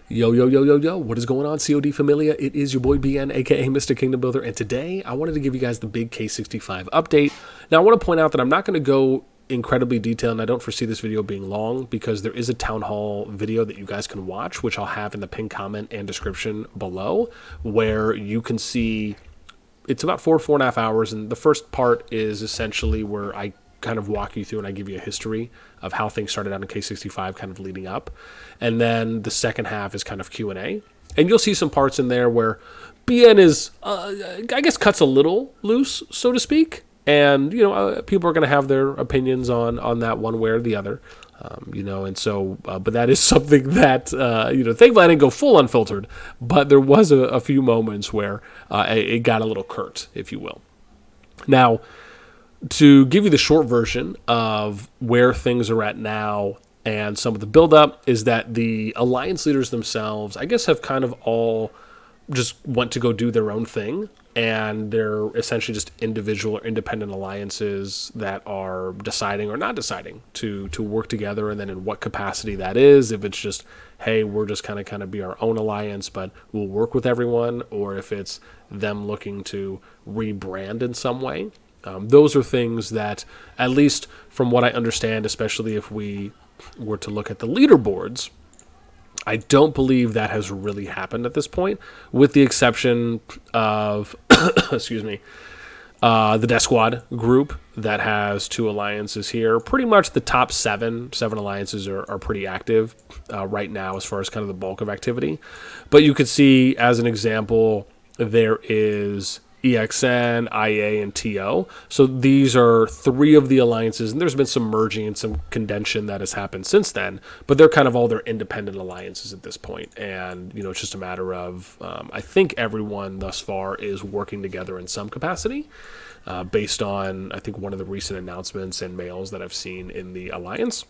Yo, yo, yo, yo, yo, what is going on, COD Familia? It is your boy BN, aka Mr. Kingdom Builder, and today I wanted to give you guys the big K65 update. Now, I want to point out that I'm not going to go incredibly detailed, and I don't foresee this video being long because there is a town hall video that you guys can watch, which I'll have in the pinned comment and description below, where you can see it's about 4.5 hours, and the first part is essentially where I kind of walk you through and I give you a history of how things started out in K65 kind of leading up. And then the second half is kind of Q&A. And you'll see some parts in there where BN is, I guess, cuts a little loose, so to speak. And, people are going to have their opinions on that one way or the other. And so, but that is something that, thankfully I didn't go full unfiltered, but there was a few moments where it got a little curt, if you will. Now, to give you the short version of where things are at now and some of the buildup is that the alliance leaders themselves, I guess, have kind of all just want to go do their own thing. And they're essentially just individual or independent alliances that are deciding or not deciding to work together, and then in what capacity that is. If it's just, hey, we're just kind of be our own alliance, but we'll work with everyone, or if it's them looking to rebrand in some way. Those are things that, at least from what I understand, especially if we were to look at the leaderboards, I don't believe that has really happened at this point, with the exception of, the Death Squad group that has 2 alliances here. Pretty much the top 7 alliances are pretty active right now as far as kind of the bulk of activity. But you could see, as an example, there is EXN, IA, and TO. So these are 3 of the alliances, and there's been some merging and some condension that has happened since then, but they're kind of all their independent alliances at this point. And, it's just a matter of, I think everyone thus far is working together in some capacity, based on, I think, one of the recent announcements and mails that I've seen in the alliance.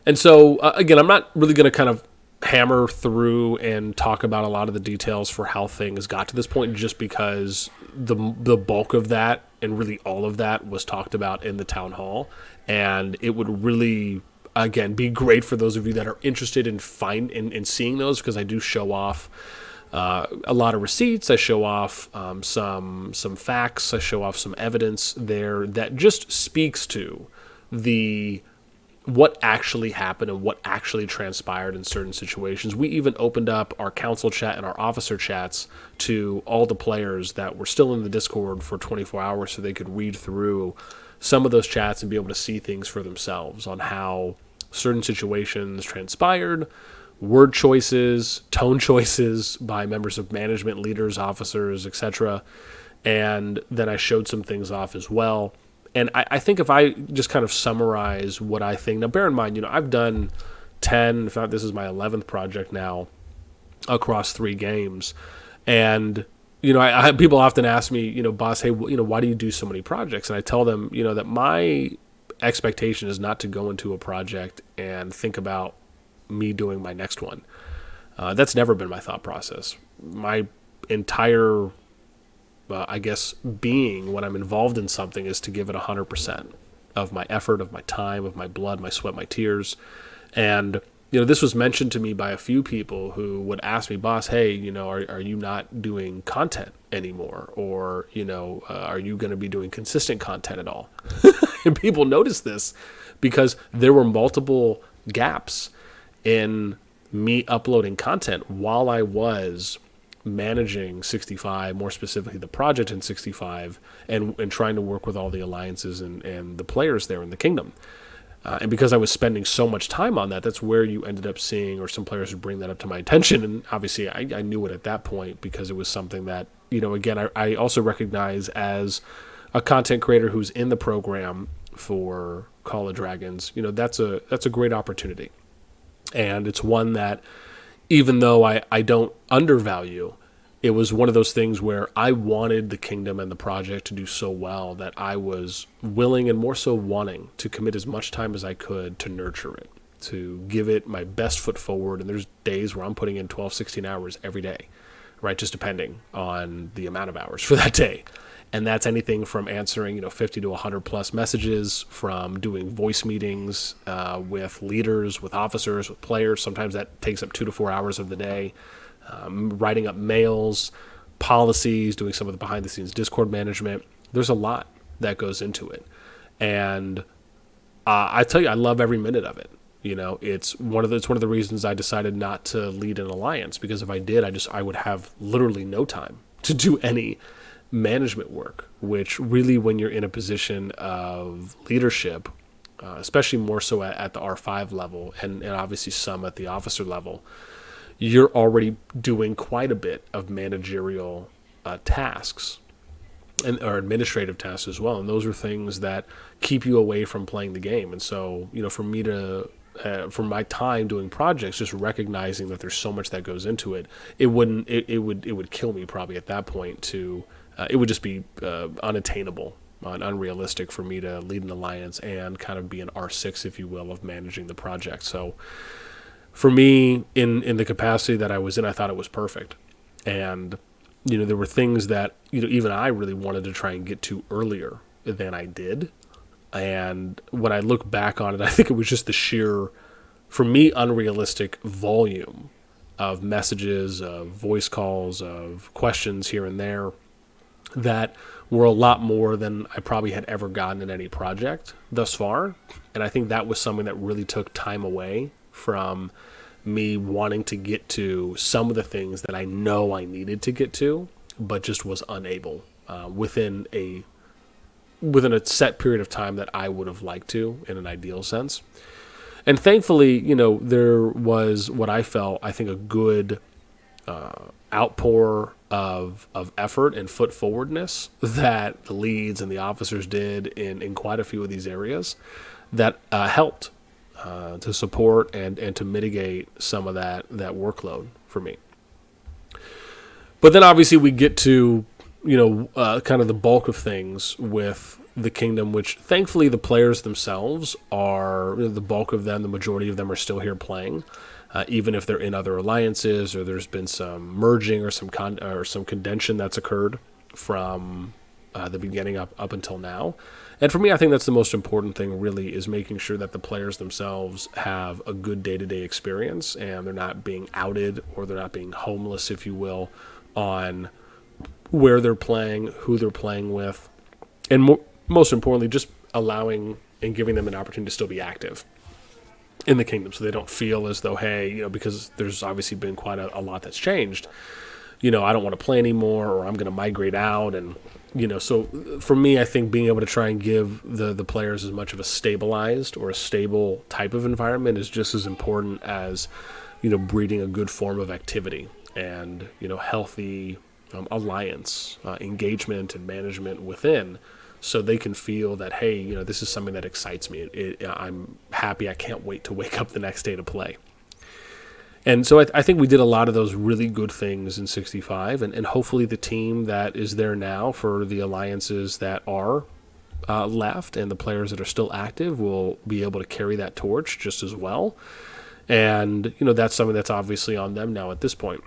And so, again, I'm not really going to kind of hammer through and talk about a lot of the details for how things got to this point, just because the bulk of that and really all of that was talked about in the town hall. And it would really, again, be great for those of you that are interested in seeing those, because I do show off a lot of receipts. I show off some facts. I show off some evidence there that just speaks to what actually happened and what actually transpired in certain situations. We even opened up our council chat and our officer chats to all the players that were still in the Discord for 24 hours so they could read through some of those chats and be able to see things for themselves on how certain situations transpired, word choices, tone choices by members of management, leaders, officers, etc. And then I showed some things off as well. And I think if I just kind of summarize what I think, now bear in mind, I've done 10, in fact, this is my 11th project now across 3 games. And, people often ask me, boss, hey, why do you do so many projects? And I tell them, that my expectation is not to go into a project and think about me doing my next one. That's never been my thought process. My entire being when I'm involved in something is to give it 100% of my effort, of my time, of my blood, my sweat, my tears. And, this was mentioned to me by a few people who would ask me, boss, hey, are you not doing content anymore? Or, are you going to be doing consistent content at all? And people noticed this because there were multiple gaps in me uploading content while I was managing 65, more specifically the project in 65, and trying to work with all the alliances and the players there in the kingdom. And because I was spending so much time on that, that's where you ended up seeing, or some players would bring that up to my attention. And obviously I knew it at that point because it was something that, again, I also recognize as a content creator who's in the program for Call of Dragons. That's a great opportunity. And it's one that, even though I don't undervalue, it was one of those things where I wanted the kingdom and the project to do so well that I was willing, and more so wanting, to commit as much time as I could to nurture it, to give it my best foot forward. And there's days where I'm putting in 12, 16 hours every day, right? Just depending on the amount of hours for that day. And that's anything from answering 50 to 100 plus messages, from doing voice meetings with leaders, with officers, with players. Sometimes that takes up 2 to 4 hours of the day. Writing up mails, policies, doing some of the behind the scenes Discord management. There's a lot that goes into it. And I tell you, I love every minute of it. It's one of the reasons I decided not to lead an alliance, because if I did, I would have literally no time to do any management work, which really, when you're in a position of leadership, especially more so at the R5 level and obviously some at the officer level, you're already doing quite a bit of managerial tasks or administrative tasks as well. And those are things that keep you away from playing the game. And so, for me to, for my time doing projects, just recognizing that there's so much that goes into it, it would kill me probably at that point to, it would just be unattainable and unrealistic for me to lead an alliance and kind of be an R6, if you will, of managing the project. So for me, in the capacity that I was in, I thought it was perfect. And, there were things that, even I really wanted to try and get to earlier than I did. And when I look back on it, I think it was just the sheer, for me, unrealistic volume of messages, of voice calls, of questions here and there that were a lot more than I probably had ever gotten in any project thus far. And I think that was something that really took time away from me wanting to get to some of the things that I know I needed to get to, but just was unable within a set period of time that I would have liked to, in an ideal sense. And thankfully, there was what I felt, I think, a good outpour of effort and foot forwardness that the leads and the officers did in quite a few of these areas that helped to support and to mitigate some of that workload for me. But then obviously we get to, kind of the bulk of things with the Kingdom, which thankfully the players themselves are, the bulk of them, the majority of them are still here playing, even if they're in other alliances or there's been some merging or some condension that's occurred from the beginning up until now. And for me, I think that's the most important thing, really, is making sure that the players themselves have a good day-to-day experience and they're not being outed or they're not being homeless, if you will, on where they're playing, who they're playing with, and most importantly, just allowing and giving them an opportunity to still be active in the Kingdom, so they don't feel as though, hey, because there's obviously been quite a lot that's changed, I don't want to play anymore, or I'm going to migrate out. And so for me, I think being able to try and give the players as much of a stabilized or a stable type of environment is just as important as breeding a good form of activity and healthy alliance engagement and management within, so they can feel that, hey, this is something that excites me. I'm happy. I can't wait to wake up the next day to play. And so I think we did a lot of those really good things in 65, and hopefully the team that is there now for the alliances that are left and the players that are still active will be able to carry that torch just as well. And, that's something that's obviously on them now at this point.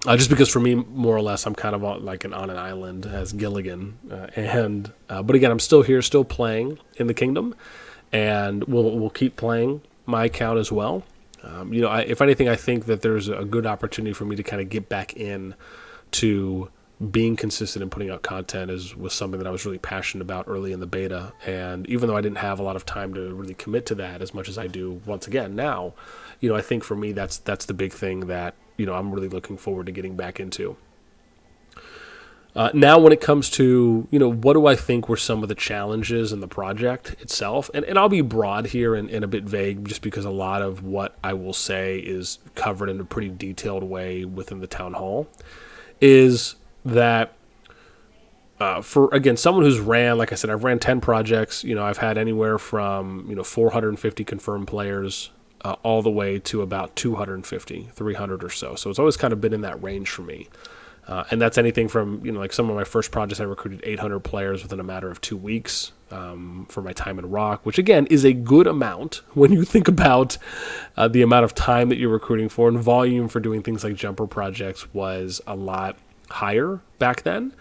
Just because for me, more or less, I'm kind of on an island as Gilligan. But again, I'm still here, still playing in the Kingdom, and we'll keep playing my account as well. If anything, I think that there's a good opportunity for me to kind of get back in to being consistent and putting out content was something that I was really passionate about early in the beta. And even though I didn't have a lot of time to really commit to that as much as I do once again now, I think for me that's the big thing that I'm really looking forward to getting back into. Now, when it comes to, what do I think were some of the challenges in the project itself? And I'll be broad here and a bit vague, just because a lot of what I will say is covered in a pretty detailed way within the town hall, is that for, again, someone who's ran, like I said, I've ran 10 projects. I've had anywhere from, 450 confirmed players all the way to about 250, 300 or so. So it's always kind of been in that range for me. And that's anything from, like some of my first projects, I recruited 800 players within a matter of 2 weeks for my time in Rock, which again is a good amount when you think about the amount of time that you're recruiting for, and volume for doing things like jumper projects was a lot higher back then.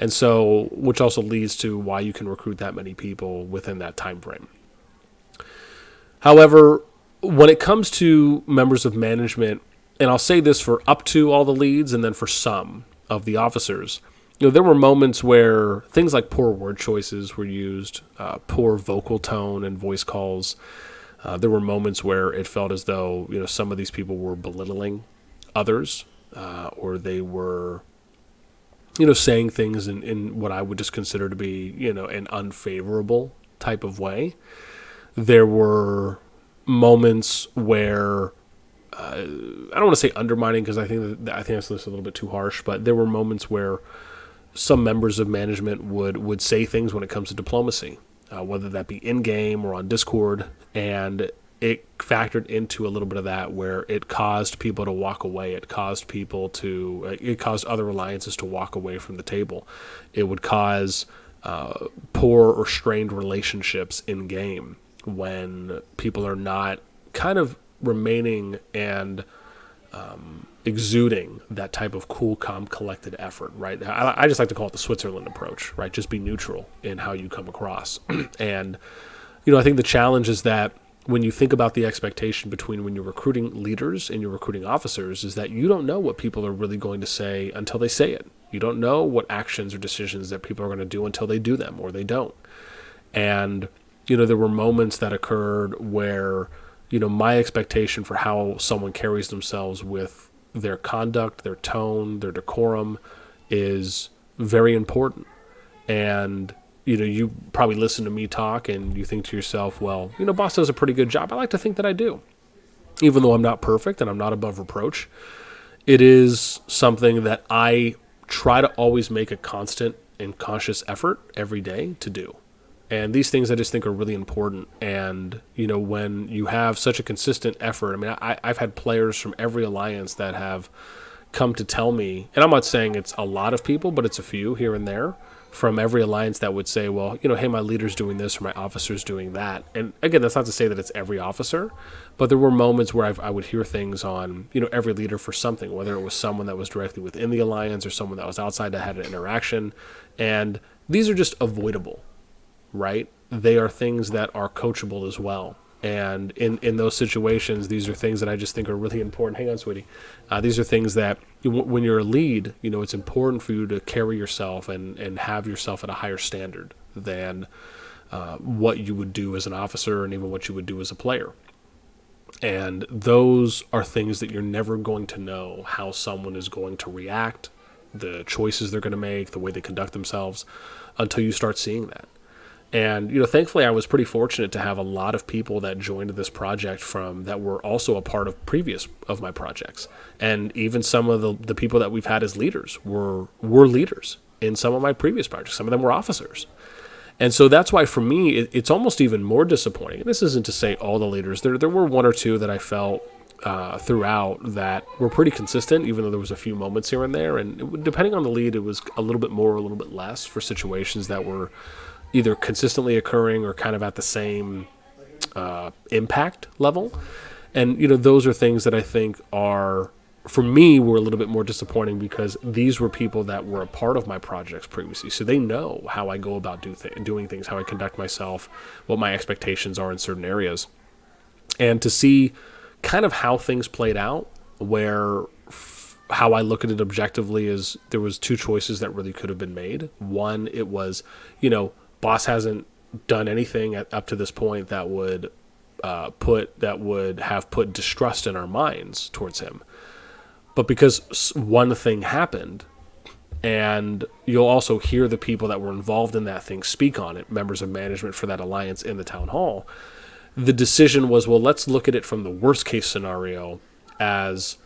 And so, which also leads to why you can recruit that many people within that time frame. However, when it comes to members of management, and I'll say this for up to all the leads and then for some of the officers, there were moments where things like poor word choices were used, poor vocal tone and voice calls. There were moments where it felt as though, some of these people were belittling others, or they were, saying things in what I would just consider to be, an unfavorable type of way. There were moments where I don't want to say undermining, because I think that's a little bit too harsh, but there were moments where some members of management would say things when it comes to diplomacy, whether that be in game or on Discord, and it factored into a little bit of that where it caused people to walk away. It caused other alliances to walk away from the table. It would cause poor or strained relationships in game when people are not kind of remaining and exuding that type of cool, calm, collected effort, right? I just like to call it the Switzerland approach, right? Just be neutral in how you come across. And, I think the challenge is that when you think about the expectation between when you're recruiting leaders and you're recruiting officers, is that you don't know what people are really going to say until they say it. You don't know what actions or decisions that people are going to do until they do them or they don't. And, there were moments that occurred where, my expectation for how someone carries themselves with their conduct, their tone, their decorum is very important. And, you probably listen to me talk and you think to yourself, well, boss does a pretty good job. I like to think that I do. Even though I'm not perfect and I'm not above reproach, it is something that I try to always make a constant and conscious effort every day to do. And these things I just think are really important. And, when you have such a consistent effort, I've had players from every alliance that have come to tell me, and I'm not saying it's a lot of people, but it's a few here and there from every alliance that would say, well, hey, my leader's doing this or my officer's doing that. And again, that's not to say that it's every officer, but there were moments where I would hear things on, every leader for something, whether it was someone that was directly within the alliance or someone that was outside that had an interaction. And these are just avoidable. Right? They are things that are coachable as well. And in those situations, these are things that I just think are really important. Hang on, sweetie. These are things that when you're a lead, it's important for you to carry yourself and have yourself at a higher standard than what you would do as an officer and even what you would do as a player. And those are things that you're never going to know how someone is going to react, the choices they're going to make, the way they conduct themselves, until you start seeing that. And, thankfully I was pretty fortunate to have a lot of people that joined this project that were also a part of previous of my projects. And even some of the people that we've had as leaders were leaders in some of my previous projects. Some of them were officers. And so that's why for me, it's almost even more disappointing. And this isn't to say all the leaders. There were one or two that I felt throughout that were pretty consistent, even though there was a few moments here and there. And depending on the lead, it was a little bit more, a little bit less for situations that were either consistently occurring or kind of at the same impact level. And, those are things that I think are, for me, were a little bit more disappointing because these were people that were a part of my projects previously. So they know how I go about doing things, how I conduct myself, what my expectations are in certain areas. And to see kind of how things played out, where how I look at it objectively is there was two choices that really could have been made. One, it was, boss hasn't done anything up to this point that would have put distrust in our minds towards him. But because one thing happened, and you'll also hear the people that were involved in that thing speak on it, members of management for that alliance in the town hall, the decision was, well, let's look at it from the worst case scenario as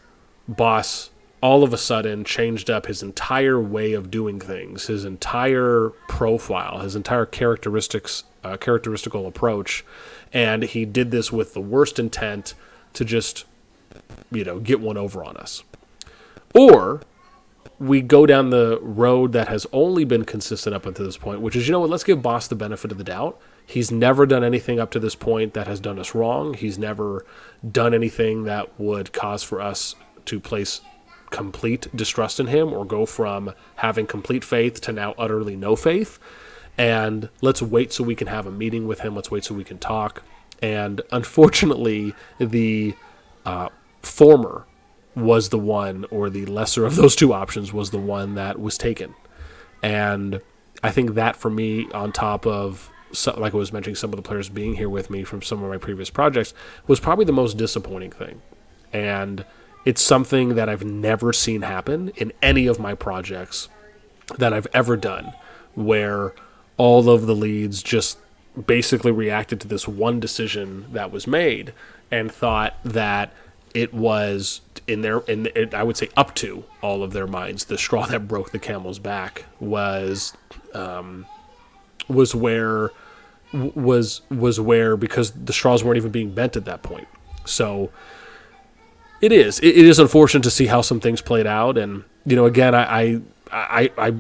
boss all of a sudden changed up his entire way of doing things, his entire profile, his entire characteristical approach, and he did this with the worst intent to just, get one over on us. Or we go down the road that has only been consistent up until this point, which is, let's give boss the benefit of the doubt. He's never done anything up to this point that has done us wrong. He's never done anything that would cause for us to place complete distrust in him or go from having complete faith to now utterly no faith. And let's wait so we can have a meeting with him. Let's wait so we can talk. And unfortunately, the former was the one, or the lesser of those two options was the one that was taken. And I think that for me, on top of, like I was mentioning, some of the players being here with me from some of my previous projects, was probably the most disappointing thing. And it's something that I've never seen happen in any of my projects that I've ever done, where all of the leads just basically reacted to this one decision that was made and thought that it was I would say up to all of their minds, the straw that broke the camel's back was where because the straws weren't even being bent at that point. So it is unfortunate to see how some things played out, and again, I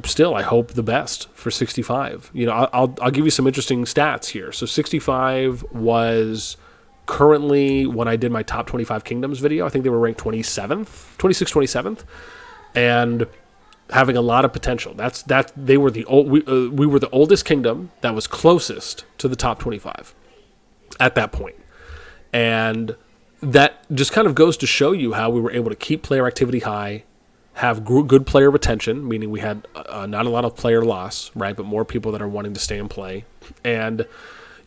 still hope the best for 65. I'll give you some interesting stats here. So 65 was currently, when I did my top 25 kingdoms video, I think they were ranked 27th, and having a lot of potential. We were the oldest kingdom that was closest to the top 25 at that point. And that just kind of goes to show you how we were able to keep player activity high, have good player retention, meaning we had not a lot of player loss, right, but more people that are wanting to stay and play. And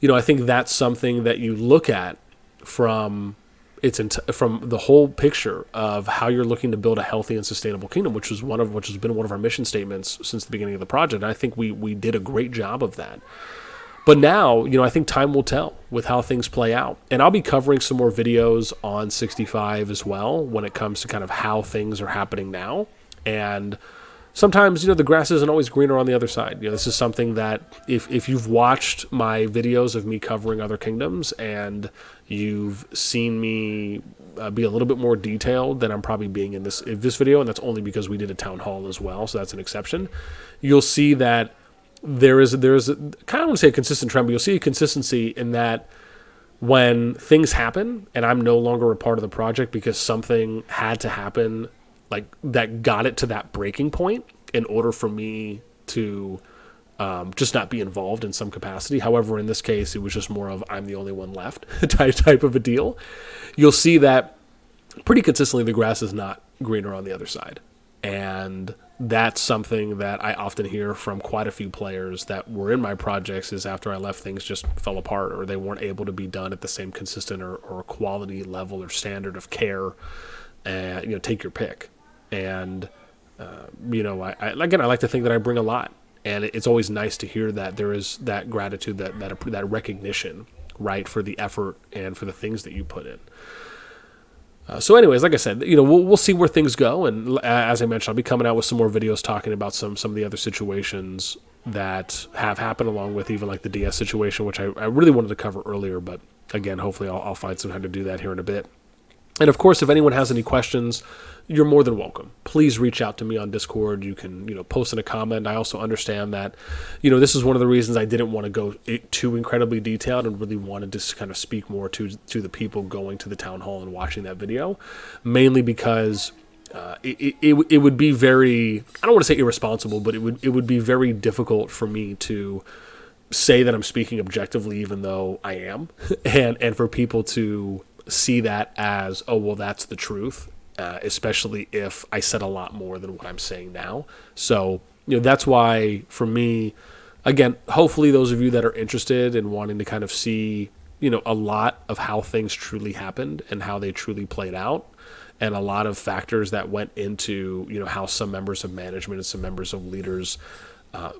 I think that's something that you look at from the whole picture of how you're looking to build a healthy and sustainable kingdom, which has been one of our mission statements since the beginning of the project. And I think we did a great job of that. But now, I think time will tell with how things play out. And I'll be covering some more videos on 65 as well when it comes to kind of how things are happening now. And sometimes, the grass isn't always greener on the other side. This is something that if you've watched my videos of me covering other kingdoms and you've seen me be a little bit more detailed than I'm probably being in this video, and that's only because we did a town hall as well, so that's an exception, you'll see that there is kind of want to say a consistent trend, but you'll see a consistency in that when things happen and I'm no longer a part of the project because something had to happen, like that got it to that breaking point in order for me to just not be involved in some capacity. However, in this case, it was just more of I'm the only one left type of a deal. You'll see that pretty consistently the grass is not greener on the other side. And that's something that I often hear from quite a few players that were in my projects, is after I left, things just fell apart, or they weren't able to be done at the same consistent or quality level or standard of care. Take your pick. And, I like to think that I bring a lot. And it's always nice to hear that there is that gratitude, that recognition, right, for the effort and for the things that you put in. So anyways, like I said, we'll see where things go. And as I mentioned, I'll be coming out with some more videos talking about some of the other situations that have happened, along with even like the DS situation, which I really wanted to cover earlier. But again, hopefully I'll find some time to do that here in a bit. And of course, if anyone has any questions, you're more than welcome. Please reach out to me on Discord. You can, post in a comment. I also understand that, this is one of the reasons I didn't want to go too incredibly detailed and really wanted to kind of speak more to the people going to the town hall and watching that video, mainly because it would be very, I don't want to say irresponsible, but it would be very difficult for me to say that I'm speaking objectively, even though I am, and for people to see that as, oh, well, that's the truth, especially if I said a lot more than what I'm saying now. So, that's why, for me, again, hopefully those of you that are interested in wanting to kind of see, a lot of how things truly happened and how they truly played out, and a lot of factors that went into, how some members of management and some members of leaders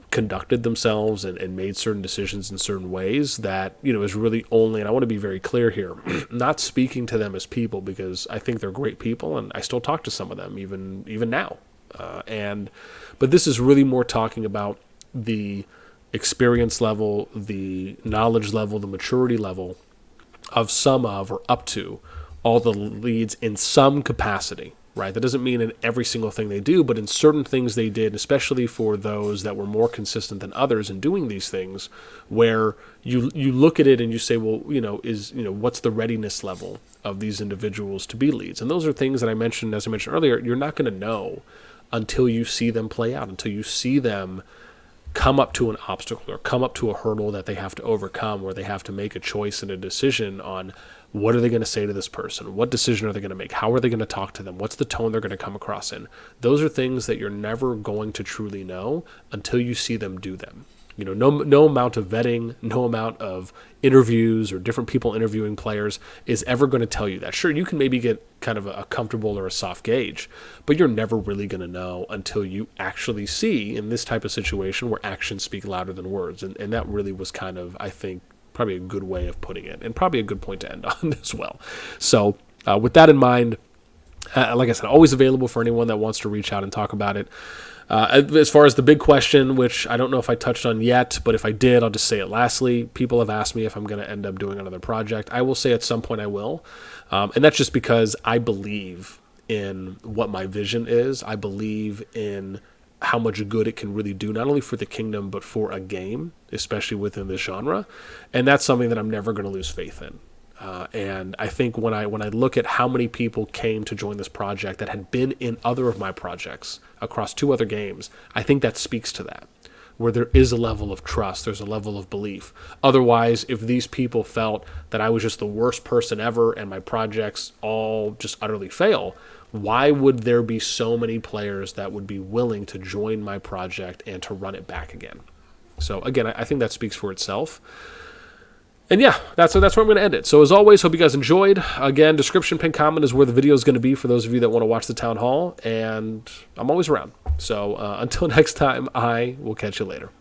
conducted themselves and made certain decisions in certain ways, that is really only, and I want to be very clear here, not speaking to them as people, because I think they're great people and I still talk to some of them even now, but this is really more talking about the experience level, the knowledge level, the maturity level of some of, or up to, all the leads in some capacity. Right, that doesn't mean in every single thing they do, but in certain things they did, especially for those that were more consistent than others in doing these things, where you look at it and you say, well, what's the readiness level of these individuals to be leads. And those are things that as I mentioned earlier, you're not going to know until you see them play out, until you see them come up to an obstacle or come up to a hurdle that they have to overcome, where they have to make a choice and a decision on what are they going to say to this person? What decision are they going to make? How are they going to talk to them? What's the tone they're going to come across in? Those are things that you're never going to truly know until you see them do them. No amount of vetting, no amount of interviews or different people interviewing players is ever going to tell you that. Sure, you can maybe get kind of a comfortable or a soft gauge, but you're never really going to know until you actually see, in this type of situation, where actions speak louder than words. And that really was kind of, I think, probably a good way of putting it, and probably a good point to end on as well. So with that in mind, like I said, always available for anyone that wants to reach out and talk about it. As far as the big question, which I don't know if I touched on yet, but if I did, I'll just say it lastly. People have asked me if I'm going to end up doing another project. I will say at some point I will. And that's just because I believe in what my vision is. I believe in how much good it can really do, not only for the kingdom, but for a game, especially within this genre. And that's something that I'm never going to lose faith in. And I think when I look at how many people came to join this project that had been in other of my projects across 2 other games, I think that speaks to that, where there is a level of trust, there's a level of belief. Otherwise, if these people felt that I was just the worst person ever and my projects all just utterly fail, why would there be so many players that would be willing to join my project and to run it back again? So again, I think that speaks for itself. And yeah, that's where I'm going to end it. So as always, hope you guys enjoyed. Again, description, pin, comment is where the video is going to be for those of you that want to watch the town hall. And I'm always around. So until next time, I will catch you later.